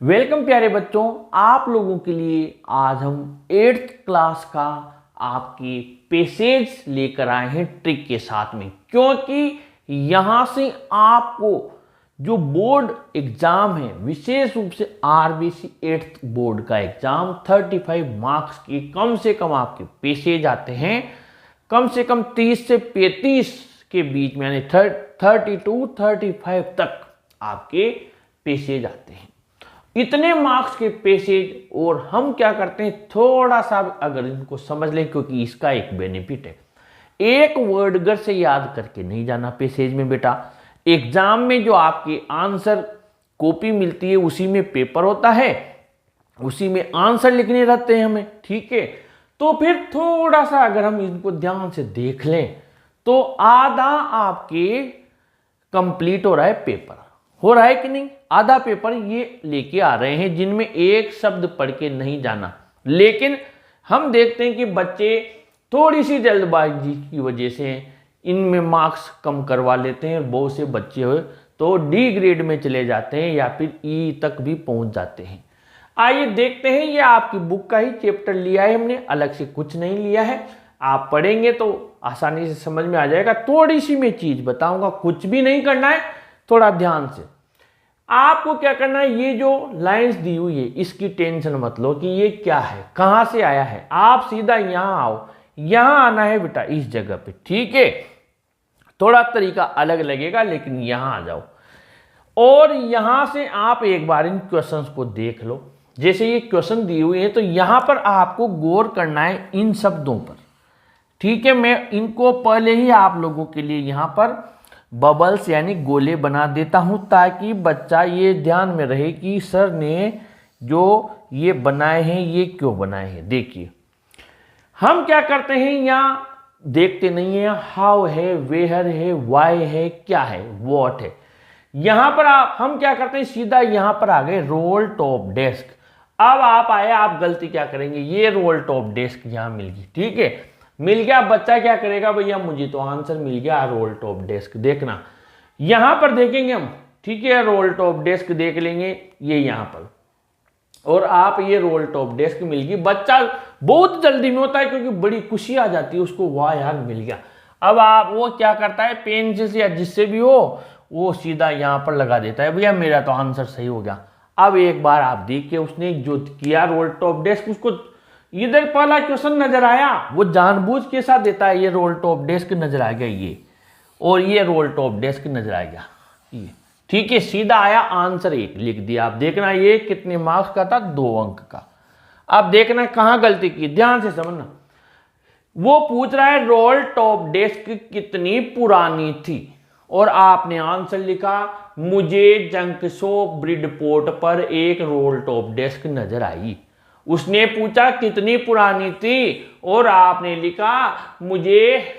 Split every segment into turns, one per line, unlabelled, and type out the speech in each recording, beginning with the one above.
Welcome प्यारे बच्चों, आप लोगों के लिए आज हम 8th क्लास का आपकी पैसेज लेकर आए हैं ट्रिक के साथ में। क्योंकि यहां से आपको जो बोर्ड एग्जाम है, विशेष रूप से आरबीसी 8th बोर्ड का एग्जाम 35 मार्क्स की कम से कम आपके पैसेज आते हैं। कम से कम 30 से 35 के बीच में, यानी 32-35 तक आपके पैसेज आते हैं। इतने मार्क्स के पैसेज, और हम क्या करते हैं, थोड़ा सा अगर इनको समझ लें, क्योंकि इसका एक बेनिफिट है। एक वर्ड घर से याद करके नहीं जाना पैसेज में बेटा। एग्जाम में जो आपके आंसर कॉपी मिलती है उसी में पेपर होता है, उसी में आंसर लिखने रहते हैं हमें, ठीक है। तो फिर थोड़ा सा अगर हम इनको ध्यान से देख लें तो आधा आपके कंप्लीट हो रहा है, पेपर हो रहा है कि नहीं। आधा पेपर ये लेके आ रहे हैं जिनमें एक शब्द पढ़ के नहीं जाना। लेकिन हम देखते हैं कि बच्चे थोड़ी सी जल्दबाजी की वजह से इनमें मार्क्स कम करवा लेते हैं। बहुत से बच्चे हुए तो डी ग्रेड में चले जाते हैं या फिर ई तक भी पहुंच जाते हैं। आइए देखते हैं, ये आपकी बुक का ही चैप्टर लिया है हमने, अलग से कुछ नहीं लिया है। आप पढ़ेंगे तो आसानी से समझ में आ जाएगा। थोड़ी सी मैं चीज बताऊंगा, कुछ भी नहीं करना है, थोड़ा ध्यान से आपको क्या करना है। ये जो लाइंस दी हुई है इसकी टेंशन मत लो कि ये क्या है, कहां से आया है। आप सीधा यहां आओ, यहां आना है बेटा, इस जगह पे, ठीक है। थोड़ा तरीका अलग लगेगा लेकिन यहां आ जाओ और यहां से आप एक बार इन क्वेश्चंस को देख लो। जैसे ये क्वेश्चन दिए हुए हैं तो यहां पर आपको गौर करना है इन शब्दों पर, ठीक है। मैं इनको पहले ही आप लोगों के लिए यहां पर बबल्स यानी गोले बना देता हूं, ताकि बच्चा ये ध्यान में रहे कि सर ने जो ये बनाए हैं ये क्यों बनाए हैं। देखिए हम क्या करते हैं, यहाँ देखते नहीं है, हाउ है, वेयर है, वाई है, क्या है, व्हाट है। यहां पर हम क्या करते हैं, सीधा यहां पर आ गए रोल टॉप डेस्क। अब आप आए, आप गलती क्या करेंगे, ये रोल टॉप डेस्क यहां मिल गई, ठीक है। मिल गया, बच्चा क्या करेगा, भैया मुझे तो आंसर मिल गया, रोल टॉप डेस्क। देखना यहां पर देखेंगे हम, ठीक है, रोल टॉप डेस्क देख लेंगे ये यहां पर, और आप ये रोल टॉप डेस्क मिल गई। बच्चा बहुत जल्दी में होता है क्योंकि बड़ी खुशी आ जाती है उसको, वाह यार मिल गया। अब आप वो क्या करता है, पेन से या जिससे भी हो वो सीधा यहां पर लगा देता है, भैया मेरा तो आंसर सही हो गया। अब एक बार आप देखिए उसने जो किया रोल टॉप डेस्क, उसको इधर पहला क्वेश्चन नजर आया, वो जानबूझ के साथ देता है, ये रोल टॉप डेस्क नजर आ गया ये, और ये रोल टॉप डेस्क नजर आ गया ये, ठीक है। सीधा आया, आंसर 1 लिख दिया। आप देखना ये कितने मार्क्स का था, 2 अंक का। अब देखना कहां गलती की, ध्यान से समझना। वो पूछ रहा है रोल टॉप डेस्क कितनी पुरानी थी, और आपने आंसर लिखा मुझे जंक्शो ब्रिडपोर्ट पर एक रोल टॉप डेस्क नजर आई। उसने पूछा कितनी पुरानी थी, और आपने लिखा मुझे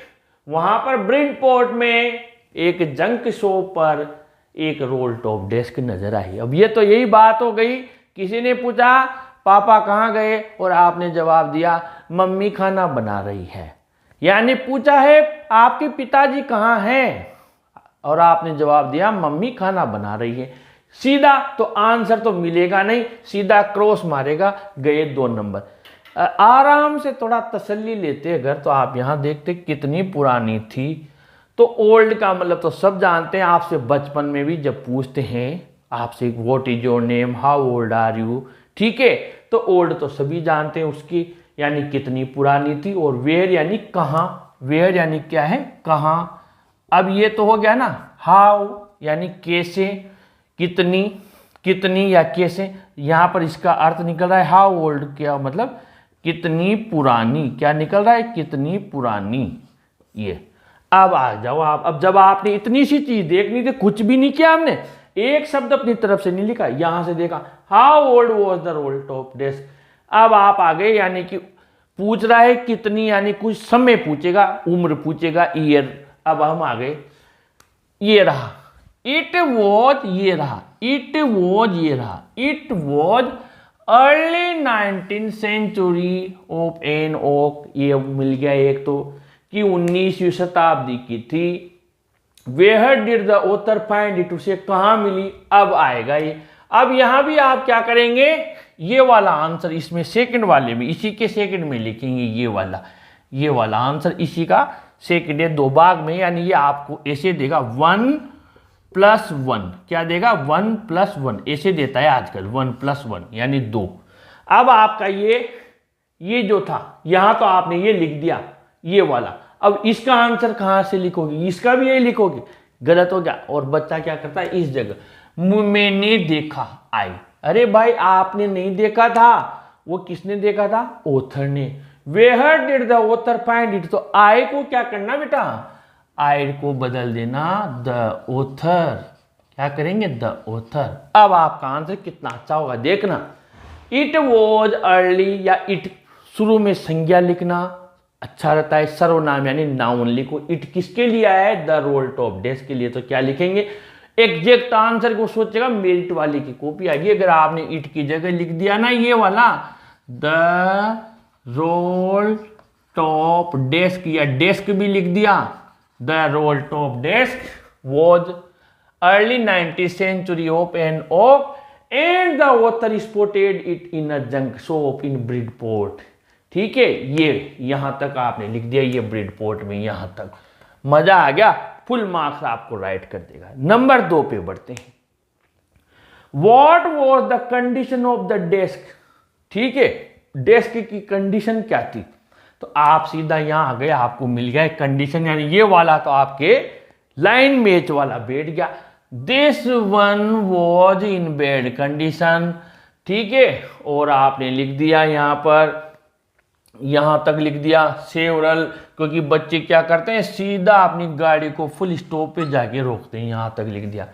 वहां पर ब्रिडपोर्ट में एक जंक्शो पर एक रोल टॉप डेस्क नजर आई। अब ये तो यही बात हो गई, किसी ने पूछा पापा कहाँ गए, और आपने जवाब दिया मम्मी खाना बना रही है। यानी पूछा है आपके पिताजी कहाँ हैं, और आपने जवाब दिया मम्मी खाना बना रही है। सीधा तो आंसर तो मिलेगा नहीं, सीधा क्रॉस मारेगा, गए 2 नंबर। आराम से थोड़ा तसल्ली लेते अगर तो आप यहां देखते कितनी पुरानी थी। तो ओल्ड का मतलब तो सब जानते हैं, आपसे बचपन में भी जब पूछते हैं आपसे what is your name, how old are you, ठीक है। तो ओल्ड तो सभी जानते हैं उसकी, यानी कितनी पुरानी थी। और वेयर यानी कहाँ, वेयर यानी क्या है, कहाँ। अब ये तो हो गया ना, हाउ यानी कैसे, कितनी, कितनी या कैसे। यहां पर इसका अर्थ निकल रहा है हाउ ओल्ड, क्या मतलब कितनी पुरानी, क्या निकल रहा है, कितनी पुरानी। ये अब आ जाओ आप, अब जब आपने इतनी सी चीज देखनी थी, कुछ भी नहीं किया हमने, एक शब्द अपनी तरफ से नहीं लिखा, यहां से देखा how old was the roll top desk. अब आप आ गए, यानी कि पूछ रहा है कितनी, यानी कुछ समय पूछेगा, उम्र पूछेगा, ईयर। अब हम आ गए, ये रहा इट वॉज, ये रहा इट वॉज, ये रहा it was early 19th century of an oak. ये मिल गया एक तो कि 19वीं शताब्दी की थी। Where did the author find it, उसे कहां मिली। अब आएगा ये, अब यहां भी आप क्या करेंगे, ये वाला आंसर इसमें सेकंड वाले में, इसी के सेकंड में लिखेंगे ये वाला आंसर इसी का सेकंड है, 2 भाग में, यानी ये आपको ऐसे देगा 1+1, क्या देगा 1+1, ऐसे देता है आजकल 1+1 यानी 2। अब आपका ये जो था यहां तो आपने ये लिख दिया ये वाला, अब इसका आंसर कहां से लिखोगे, इसका भी यही लिखोगे, गलत हो गया। और बच्चा क्या करता है, इस जगह मैंने देखा आई, अरे भाई आपने नहीं देखा था, वो किसने देखा था, ऑथर ने। Where did the author find it, तो आई को क्या करना बेटा, आई को बदल देना द ऑथर, क्या करेंगे द ऑथर। अब आपका आंसर कितना अच्छा होगा देखना। इट वॉज अर्ली, या इट शुरू में संज्ञा लिखना अच्छा रहता है, सर्वनाम यानी नाउन लिखो। इट किसके लिए आया है, द रोल टॉप डेस्क के लिए, तो क्या लिखेंगे, एग्जैक्ट आंसर को सोचेगा, मेरिट वाले की कॉपी आएगी। अगर आपने इट की जगह लिख दिया ना ये वाला द रोल टॉप डेस्क, या डेस्क भी लिख दिया, the roll top desk was early 19th century of an oak and the author spotted it in a junk shop in Bridport। ठीक है, ये यहां तक आपने लिख दिया, ये ब्रिडपोर्ट में यहां तक, मजा आ गया, फुल मार्क्स आपको राइट कर देगा। नंबर 2 पे बढ़ते हैं। What was the condition of the desk, ठीक है, डेस्क की कंडीशन क्या थी, तो आप सीधा यहां आ गए, आपको मिल गया कंडीशन, यानी ये वाला तो आपके लाइन मैच वाला बैठ गया। This one was in bad condition, ठीक है, और आपने लिख दिया यहां पर, यहां तक लिख दिया सेवरल, क्योंकि बच्चे क्या करते हैं सीधा अपनी गाड़ी को फुल स्टॉप पे जाके रोकते हैं, यहां तक लिख दिया।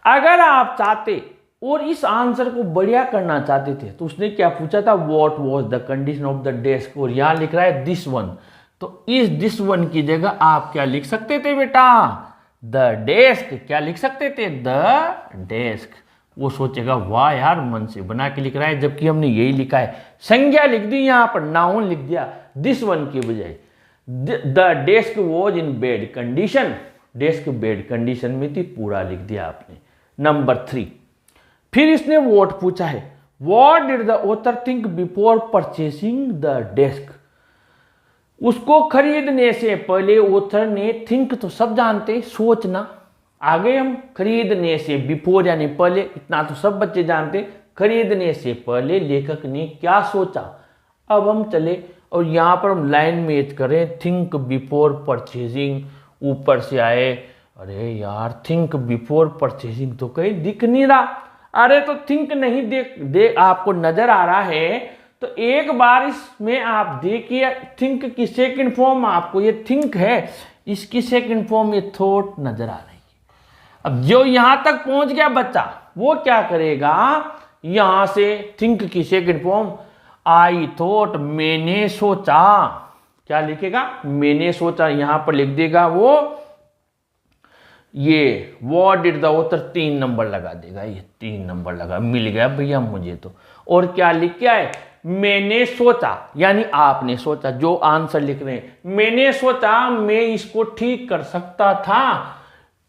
अगर आप चाहते और इस आंसर को बढ़िया करना चाहते थे तो उसने क्या पूछा था, what was the condition of the desk, और यहां लिख रहा है दिस वन, तो इस दिस वन की जगह आप क्या लिख सकते थे बेटा, द डेस्क, क्या लिख सकते थे, द डेस्क। वो सोचेगा वाह यार मन से बना के लिख रहा है, जबकि हमने यही लिखा है, संज्ञा लिख दी यहां पर, नाउन लिख दिया दिस वन की बजाय। The desk was in bad condition, desk bad condition में थी, पूरा लिख दिया आपने। नंबर 3, फिर इसने व्हाट पूछा है, what did the author think before purchasing the desk, उसको खरीदने से पहले ऑथर ने, थिंक तो सब जानते, सोचना, आगे हम खरीदने से, बिफोर यानी पहले, इतना तो सब बच्चे जानते, खरीदने से पहले लेखक ने क्या सोचा। अब हम चले और यहां पर हम लाइन मैच करें, थिंक बिफोर परचेजिंग, ऊपर से आए, अरे यार थिंक बिफोर परचेजिंग तो कहीं दिख नहीं रहा, अरे तो थिंक नहीं देख आपको नजर आ रहा है, तो एक बार इसमें आप देखिए, थिंक की सेकंड फॉर्म, आपको ये थिंक है, इसकी सेकंड फॉर्म ये थॉट नजर आ रही है। अब जो यहां तक पहुंच गया बच्चा, वो क्या करेगा, यहां से थिंक की सेकंड फॉर्म, आई थॉट, मैंने सोचा, क्या लिखेगा, मैंने सोचा, यहां पर लिख देगा वो ये what did the author, 3 number लगा देगा, ये 3 नंबर लगा, मिल गया भैया मुझे तो। और क्या लिख के आए, मैंने सोचा, यानी आपने सोचा, जो आंसर लिख रहे हैं, मैंने सोचा मैं इसको ठीक कर सकता था,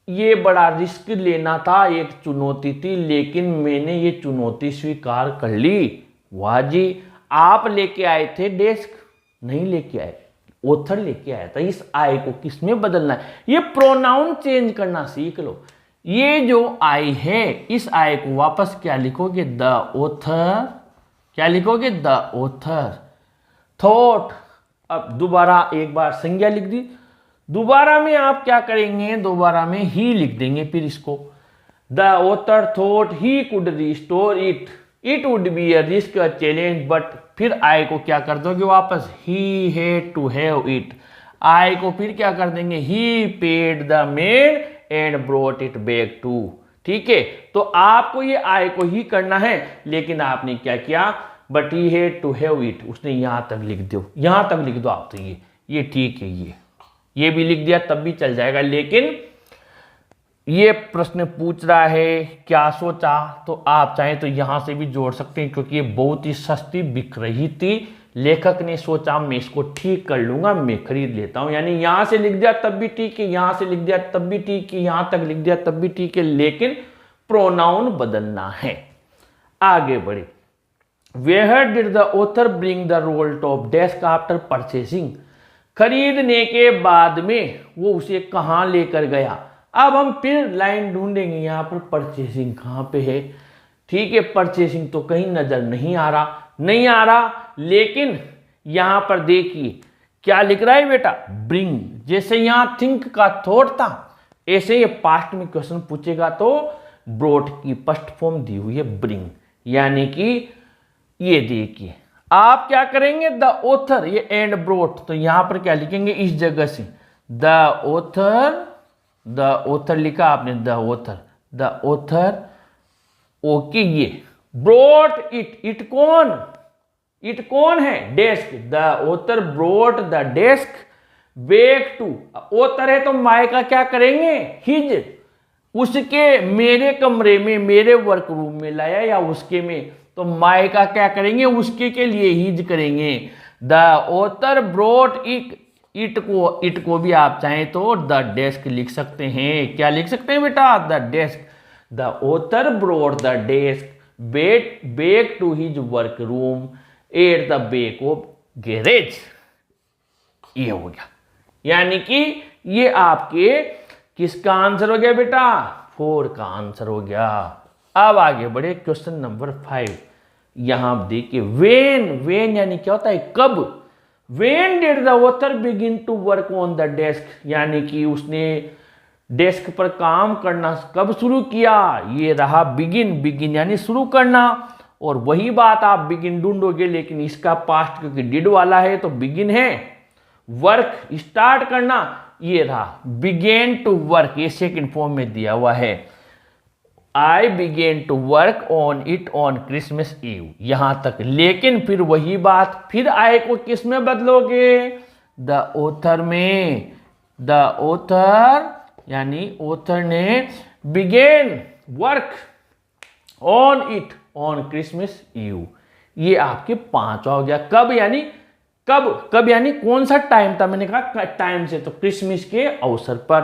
ये बड़ा रिस्क लेना था, एक चुनौती थी, लेकिन मैंने ये चुनौती स्वीकार कर ली। वाह जी, आप लेके आए थे डेस्क, नहीं लेके आए, ऑथर लेके आया था। इस आई को किस में बदलना है, ये प्रोनाउन चेंज करना सीख लो। ये जो आई है, इस आई को वापस क्या लिखोगे, द ऑथर, क्या लिखोगे, द ऑथर थॉट। अब दोबारा एक बार संज्ञा लिख दी, दोबारा में आप क्या करेंगे, दोबारा में ही लिख देंगे, फिर इसको the author thought he could restore it, it would be a risk, a challenge, but फिर आई को क्या कर दोगे वापस, he had to have it, I को फिर क्या कर देंगे, he paid the maid and brought it back to. ठीक है, तो आपको ये आई को ही करना है, लेकिन आपने क्या किया, but he had to have it, उसने यहां तक लिख दो, यहां तक लिख दो आप, तो ये ठीक है, ये भी लिख दिया तब भी चल जाएगा। लेकिन ये प्रश्न पूछ रहा है क्या सोचा, तो आप चाहें तो यहां से भी जोड़ सकते हैं, क्योंकि ये बहुत ही सस्ती बिक रही थी, लेखक ने सोचा मैं इसको ठीक कर लूंगा, मैं खरीद लेता हूं, यानी यहां से लिख दिया तब भी ठीक है, यहां से लिख दिया तब भी ठीक है, यहां तक लिख दिया तब भी ठीक है, लेकिन प्रोनाउन बदलना है। आगे बढ़े। Where did the author bring the roll top desk after purchasing, खरीदने के बाद में वो उसे कहाँ लेकर गया। अब हम फिर लाइन ढूंढेंगे, यहाँ पर परचेसिंग कहाँ पे है। ठीक है, परचेसिंग तो कहीं नजर नहीं आ रहा, लेकिन यहां पर देखिए क्या लिख रहा है बेटा, ब्रिंग। जैसे यहां थिंक का थॉट था, ऐसे ये पास्ट में क्वेश्चन पूछेगा तो ब्रोट की फर्स्ट फॉर्म दी हुई है ब्रिंग, यानी कि ये देखिए आप क्या करेंगे, द ऑथर, ये एंड ब्रोट, तो यहां पर क्या लिखेंगे इस जगह से द ऑथर लिखा आपने, द ऑथर ओके। ये ब्रोट इट कौन है, desk, the author brought the desk back to, author है तो माय का क्या करेंगे, हिज, उसके मेरे कमरे में, मेरे वर्क रूम में लाया, या उसके में, तो माय का क्या करेंगे, उसके के लिए हिज करेंगे। द ऑथर ब्रोट इट को भी आप चाहें तो द डेस्क लिख सकते हैं। क्या लिख सकते हैं बेटा, the desk. The author brought the desk back to his work room at the back of garage. ये हो गया, यानी कि ये आपके किसका आंसर हो गया बेटा, 4 का आंसर हो गया। अब आगे बढ़े क्वेश्चन नंबर 5। यहां आप देखिए वेन यानी क्या होता है, कब। When did the author begin to work on the desk, यानी कि उसने डेस्क पर काम करना कब शुरू किया, ये रहा बिगिन यानी शुरू करना। और वही बात आप बिगिन ढूंढोगे, लेकिन इसका पास्ट क्योंकि डिड वाला है तो बिगिन है। वर्क स्टार्ट करना, ये रहा बिगेन टू वर्क, ये सेकंड फॉर्म में दिया हुआ है, I begin to work on it on Christmas Eve, यहां तक। लेकिन फिर वही बात, फिर आई को किस में बदलोगे, द ऑथर में। द ऑथर यानी ऑथर ने began work on it on Christmas Eve, ये आपके 5 हो गया। कब यानी कब यानी कौन सा टाइम था, मैंने कहा टाइम से, तो क्रिसमस के अवसर पर।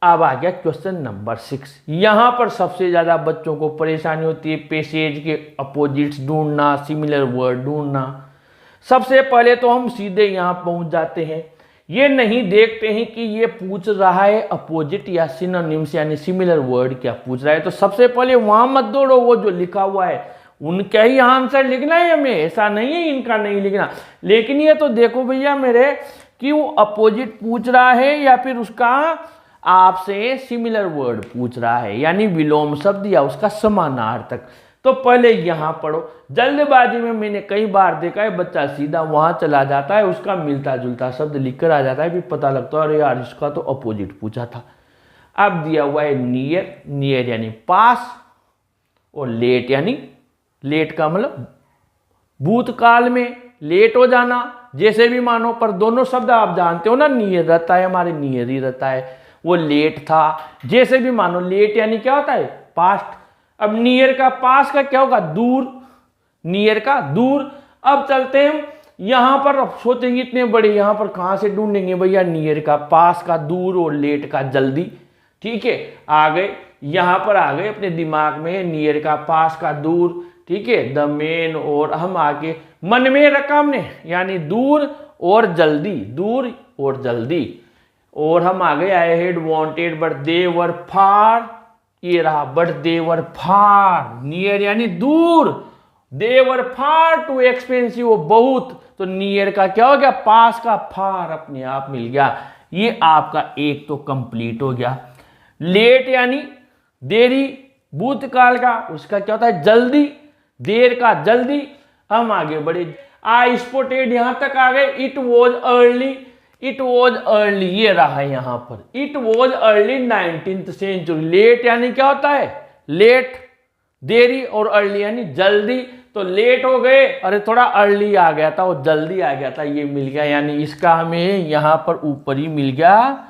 अब आ गया क्वेश्चन नंबर 6। यहां पर सबसे ज्यादा बच्चों को परेशानी होती है पैसेज के अपोजिट्स ढूंढना, सिमिलर वर्ड ढूंढना। सबसे पहले तो हम सीधे यहां पहुंच जाते हैं, ये नहीं देखते हैं कि ये पूछ रहा है अपोजिट या सिनोनिम्स यानी सिमिलर वर्ड क्या पूछ रहा है। तो सबसे पहले वहां मत दौड़ो, वो जो लिखा हुआ है उनका ही आंसर लिखना है हमें, ऐसा नहीं है इनका नहीं लिखना। लेकिन ये तो देखो भैया मेरे कि वो अपोजिट पूछ रहा है या फिर उसका आपसे सिमिलर वर्ड पूछ रहा है, यानी विलोम शब्द या उसका समानार्थक। तो पहले यहां पढ़ो। जल्दबाजी में मैंने कई बार देखा है बच्चा सीधा वहां चला जाता है, उसका मिलता जुलता शब्द लिखकर आ जाता है, फिर पता लगता है अरे यार इसका तो अपोजिट पूछा था। अब दिया हुआ है नियर यानी पास, और लेट यानी लेट का मतलब भूतकाल में लेट हो जाना, जैसे भी मानो, पर दोनों शब्द आप जानते हो ना, नियर रहता है हमारे, नियर ही रहता है, वो लेट था, जैसे भी मानो। लेट यानी क्या होता है, पास्ट। अब नियर का पास का क्या होगा, दूर, नियर का दूर। अब चलते हैं यहां पर, अब सोचेंगे इतने बड़े यहां पर कहां से ढूंढेंगे भैया, नियर का पास का दूर और लेट का जल्दी। ठीक है, आ गए यहां पर, आ गए अपने दिमाग में, नियर का पास का दूर, ठीक है, द मेन, और हम आगे मन में रखा हमने, यानी दूर और जल्दी, दूर और जल्दी। और हम आगे आए हेड वांटेड बट दे वर फार, ये रहा but they were far, near यानी दूर, दे वर फार टू एक्सपेंसिव, वो बहुत, तो नियर का क्या हो गया, पास का, फार अपने आप मिल गया। ये आपका एक तो कंप्लीट हो गया। लेट यानी देरी, भूतकाल का, उसका क्या होता है जल्दी, देर का जल्दी। हम आगे बढ़े, आई स्पॉटेड, यहां तक आ गए। It was early, it was early, ये रहा है यहां पर, it was early 19th century. Let यानी क्या होता है, लेट देरी, और अर्ली यानी जल्दी। तो लेट हो गए, अरे थोड़ा अर्ली आ गया था, वो जल्दी आ गया था, ये मिल गया, यानी इसका हमें यहां पर ऊपर ही मिल गया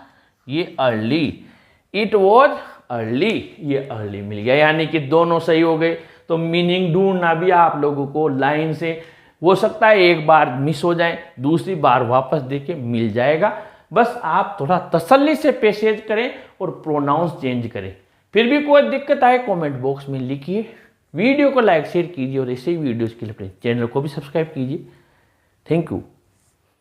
ये अर्ली। इट वॉज अर्ली, ये अर्ली मिल गया, यानी कि दोनों सही हो गए। तो मीनिंग ढूंढना भी आप लोगों को लाइन से हो सकता है एक बार मिस हो जाए, दूसरी बार वापस देके मिल जाएगा। बस आप थोड़ा तसल्ली से पैसेज करें और प्रोनाउंस चेंज करें। फिर भी कोई दिक्कत आए कमेंट बॉक्स में लिखिए। वीडियो को लाइक शेयर कीजिए और ऐसे ही वीडियोज़ के लिए अपने चैनल को भी सब्सक्राइब कीजिए। Thank you.